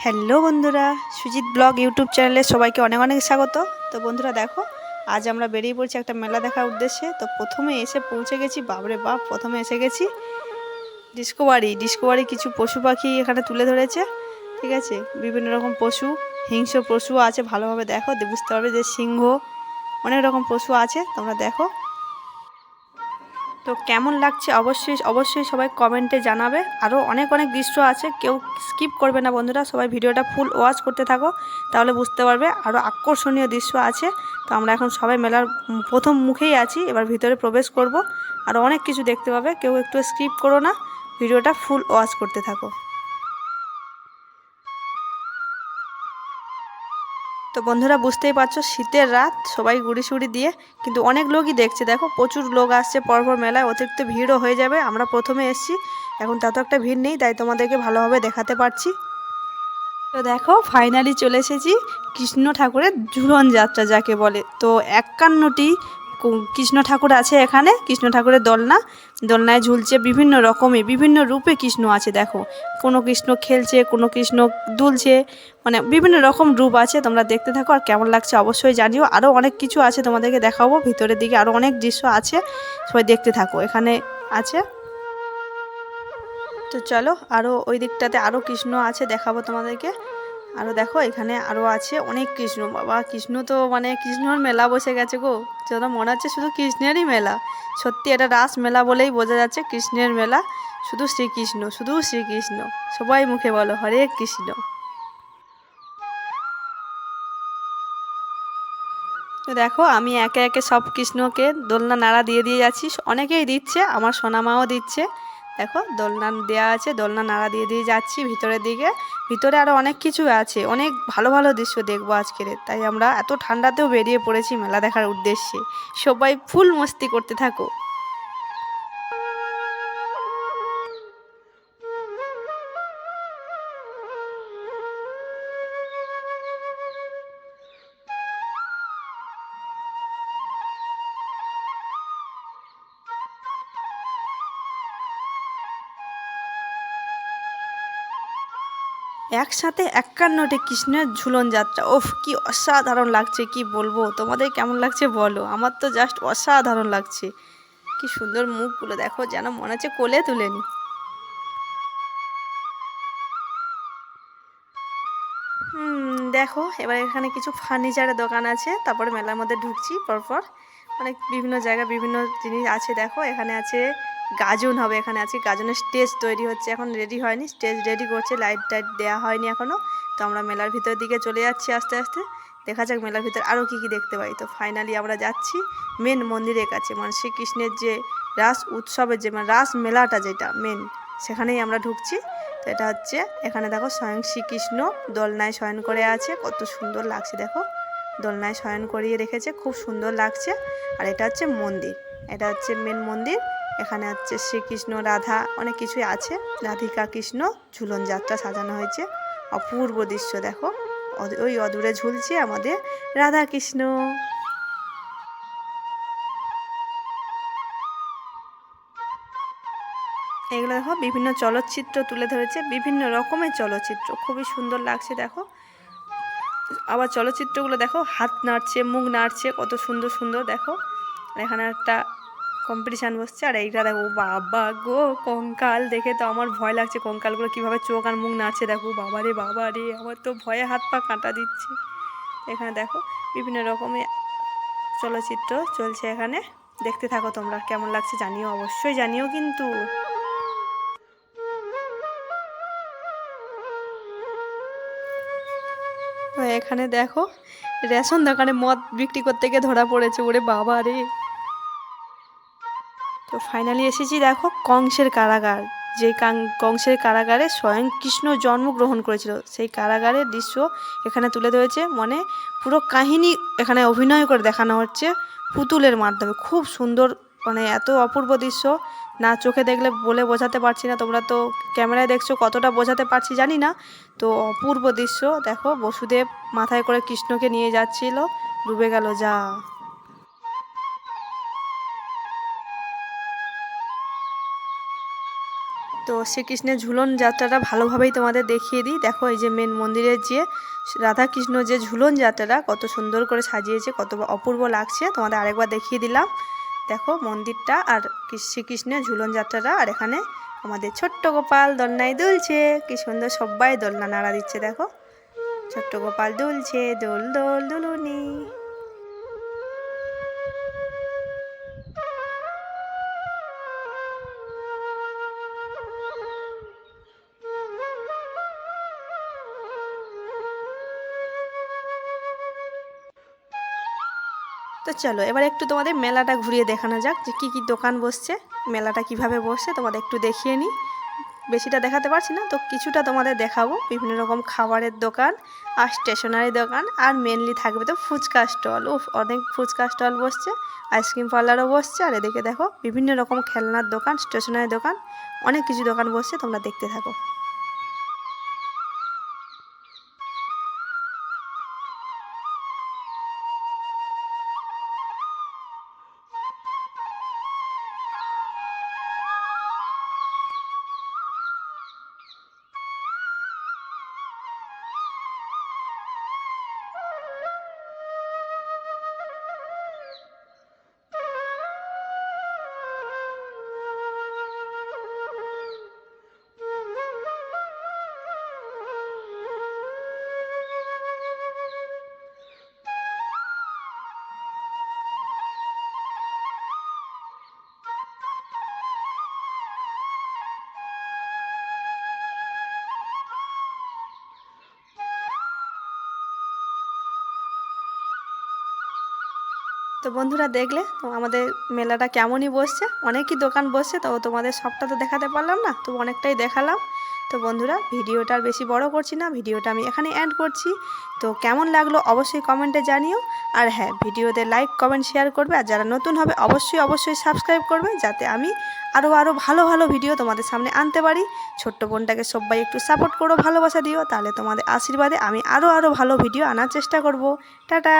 Hello বন্ধুরা, Sujit blog YouTube চ্যানেলে সবাইকে অনেক অনেক স্বাগত। তো বন্ধুরা দেখো, আজ আমরা বেরিয়ে পড়ছি একটা মেলা দেখার উদ্দেশ্যে। তো প্রথমে এসে পৌঁছে গেছি, বাপরে বাপ, প্রথমে এসে গেছি ডিসকভারি কিছু পশু পাখি এখানে তুলে ধরেছে। ঠিক আছে, বিভিন্ন রকম পশু, হিংস্র পশু আছে, ভালোভাবে দেখো বুঝতে পারবে যে সিংহ, অনেক রকম পশু আছে, তোমরা দেখো। তো কেমন লাগছে অবশ্যই অবশ্যই সবাই কমেন্টে জানাবে। আরও অনেক অনেক দৃশ্য আছে, কেউ স্কিপ করবে না বন্ধুরা, সবাই ভিডিওটা ফুল ওয়াচ করতে থাকো, তাহলে বুঝতে পারবে আরও আকর্ষণীয় দৃশ্য আছে। তো আমরা এখন সবাই মেলার প্রথম মুখেই আছি, এবার ভিতরে প্রবেশ করব, আরও অনেক কিছু দেখতে পাবে, কেউ একটু স্কিপ করো না, ভিডিওটা ফুল ওয়াচ করতে থাকো। তো বন্ধুরা বুঝতেই পারছো, শীতের রাত, সবাই গুড়ি সুড়ি দিয়ে, কিন্তু অনেক লোকই দেখছে, দেখো প্রচুর লোক আসছে পরপর মেলায়, অতিরিক্ত ভিড়ও হয়ে যাবে। আমরা প্রথমে এসেছি, এখন তত একটা ভিড় নেই, তাই তোমাদেরকে ভালোভাবে দেখাতে পারছি। তো দেখো ফাইনালি চলে এসেছি কৃষ্ণ ঠাকুরের ঝুলন যাত্রা যাকে বলে। তো 51টি কৃষ্ণ ঠাকুর আছে এখানে, কৃষ্ণ ঠাকুরের দোলনায় ঝুলছে, বিভিন্ন রকমের বিভিন্ন রূপে কৃষ্ণ আছে। দেখো কোনো কৃষ্ণ খেলছে, কোনো কৃষ্ণ দুলছে, মানে বিভিন্ন রকম রূপ আছে। তোমরা দেখতে থাকো, আর কেমন লাগছে অবশ্যই জানিও। আরও অনেক কিছু আছে, তোমাদেরকে দেখাবো, ভিতরের দিকে আরও অনেক দৃশ্য আছে, সবাই দেখতে থাকো, এখানে আছে। তো চলো, আরও ওই দিকটাতে আরও কৃষ্ণ আছে, দেখাবো তোমাদেরকে। আরও দেখো এখানে আরও আছে অনেক কৃষ্ণ। বাবা, কৃষ্ণ তো মানে কৃষ্ণর মেলা বসে গেছে গো, যেন মনে হচ্ছে শুধু কৃষ্ণেরই মেলা। সত্যি এটা রাস মেলা বলেই বোঝা যাচ্ছে, কৃষ্ণের মেলা, শুধু শ্রীকৃষ্ণ, শুধু শ্রীকৃষ্ণ, সবাই মুখে বলো হরে কৃষ্ণ। তো দেখো আমি একে একে সব কৃষ্ণকে দোলনা নাড়া দিয়ে দিয়ে যাচ্ছি, অনেকেই দিচ্ছে, আমার সোনামাও দিচ্ছে। দেখো দোলনা দেওয়া আছে, দোলনা নাড়া দিয়ে দিয়ে যাচ্ছি ভিতরের দিকে। ভিতরে আরও অনেক কিছু আছে, অনেক ভালো ভালো দৃশ্য দেখবো আজকের, তাই আমরা এত ঠান্ডাতেও বেরিয়ে পড়েছি মেলা দেখার উদ্দেশ্যে। সবাই ফুল মস্তি করতে থাকো। একসাথে 51টি কৃষ্ণের ঝুলন যাত্রা, ওফ কি অসাধারণ লাগছে, কি বলবো, তোমাদের কেমন লাগছে বলো, আমার তো জাস্ট অসাধারণ লাগছে। কি সুন্দর মুখগুলো দেখো, যেন মনে হচ্ছে কোলে তুলে নি। দেখো এবার এখানে কিছু ফার্নিচারের দোকান আছে, তারপরে মেলার মধ্যে ঢুকছি পরপর, অনেক বিভিন্ন জায়গা বিভিন্ন জিনিস আছে। দেখো এখানে আছে গাজন হবে, এখানে আছে গাজনের স্টেজ তৈরি হচ্ছে, এখন রেডি হয়নি, স্টেজ রেডি করছে, লাইট টাইট দেওয়া হয়নি এখনও। তো আমরা মেলার ভিতরের দিকে চলে যাচ্ছি আস্তে আস্তে, দেখা যাক মেলার ভিতরে আরও কী কী দেখতে পাই। তো ফাইনালি আমরা যাচ্ছি মেন মন্দিরের কাছে, মানে শ্রীকৃষ্ণের যে রাস উৎসবের যে মানে রাস মেলাটা যেটা মেন, সেখানেই আমরা ঢুকছি। তো এটা হচ্ছে, এখানে দেখো স্বয়ং শ্রীকৃষ্ণ দোলনায় শয়ন করে আছে, কত সুন্দর লাগছে দেখো, দোলনায় শয়ন করিয়ে রেখেছে, খুব সুন্দর লাগছে। আর এটা হচ্ছে মন্দির, এটা হচ্ছে মেন মন্দির। এখানে হচ্ছে শ্রীকৃষ্ণ রাধা অনেক কিছুই আছে, রাধিকা কৃষ্ণ ঝুলন যাত্রা সাজানো হয়েছে, অপূর্ব দৃশ্য দেখো, ওই অদূরে ঝুলছে আমাদের রাধা কৃষ্ণ। এগুলো দেখো বিভিন্ন চলচ্চিত্র তুলে ধরেছে, বিভিন্ন রকমের চলচ্চিত্র, খুবই সুন্দর লাগছে দেখো। আবার চলচ্চিত্রগুলো দেখো, হাত নাড়ছে, মুখ নাড়ছে, কত সুন্দর সুন্দর দেখো। আর এখানে একটা কম্পিটিশান বসছে, আর এইটা দেখো বাবা গো, কঙ্কাল দেখে তো আমার ভয় লাগছে, কঙ্কালগুলো কীভাবে চোখ আর মুখ নাড়ছে দেখো, বাবা রে, আমার তো ভয়ে হাত পা কাঁটা দিচ্ছে। এখানে দেখো বিভিন্ন রকমের চলচ্চিত্র চলছে এখানে, দেখতে থাকো তোমরা, কেমন লাগছে জানিও, অবশ্যই জানিও কিন্তু। এখানে দেখো রেশন দোকানে মদ বিক্রি করতে গিয়ে ধরা পড়েছে, ওরে বাবা রে। তো ফাইনালি এসেছি দেখো কংসের কারাগার, যেই কংসের কারাগারে স্বয়ং কৃষ্ণ জন্মগ্রহণ করেছিল, সেই কারাগারের দৃশ্য এখানে তুলে ধরেছে, মানে পুরো কাহিনী এখানে অভিনয় করে দেখানো হচ্ছে পুতুলের মাধ্যমে, খুব সুন্দর, মানে এত অপূর্ব দৃশ্য, না চোখে দেখলে বলে বোঝাতে পারছি না, তোমরা তো ক্যামেরায় দেখছো, কতটা বোঝাতে পারছি জানি না। তো অপূর্ব দৃশ্য দেখো, বসুদেব মাথায় করে কৃষ্ণকে নিয়ে যাচ্ছিল, ডুবে গেল যা। তো শ্রীকৃষ্ণের ঝুলন যাত্রাটা ভালোভাবেই তোমাদের দেখিয়ে দিই। দেখো এই যে মেন মন্দিরের যে রাধাকৃষ্ণ যে ঝুলন যাত্রাটা কত সুন্দর করে সাজিয়েছে, কত অপূর্ব লাগছে, তোমাদের আরেকবার দেখিয়ে দিলাম। দেখো মন্দিরটা আর শ্রীকৃষ্ণের ঝুলন যাত্রাটা। আর এখানে আমাদের ছোট্ট গোপাল দোলনায় দুলছে, কি সুন্দর সবাই দোলনা নাড়া দিচ্ছে। দেখো ছোট্ট গোপাল দুলছে, দোল দোল দুলুনি। তো চলো এবার একটু তোমাদের মেলাটা ঘুরিয়ে দেখানো যাক যে কী কী দোকান বসছে, মেলাটা কিভাবে বসছে তোমাদের একটু দেখিয়ে নিই। বেশিটা দেখাতে পারছি না, তো কিছুটা তোমাদের দেখাবো। বিভিন্ন রকম খাবারের দোকান আর স্টেশনারি দোকান, আর মেনলি থাকবে তো ফুচকা স্টল। অনেক ফুচকা স্টল বসছে, আইসক্রিম পার্লারও বসছে। আর এদিকে দেখো বিভিন্ন রকম খেলনার দোকান, স্টেশনারি দোকান, অনেক কিছু দোকান বসছে, তোমরা দেখতে থাকো। তো বন্ধুরা দেখলে তো আমাদের মেলাটা কেমনই বসছে, অনেকই দোকান বসছে, তো তোমাদের সবটা তো দেখাতে পারলাম না, তো অনেকটাই দেখালাম। তো বন্ধুরা ভিডিওটা আর বেশি বড় করছি না, ভিডিওটা আমি এখানে এন্ড করছি। তো কেমন লাগলো অবশ্যই কমেন্টে জানিও। আর হ্যাঁ, ভিডিওতে লাইক কমেন্ট শেয়ার করবে, আর যারা নতুন হবে অবশ্যই সাবস্ক্রাইব করবে, যাতে আমি আরও ভালো ভালো ভিডিও তোমাদের সামনে আনতে পারি। ছোট্ট বোনটাকে সবাই একটু সাপোর্ট করো, ভালোবাসা দিও, তাহলে তোমাদের আশীর্বাদে আমি আরও ভালো ভিডিও আনার চেষ্টা করব। টাটা।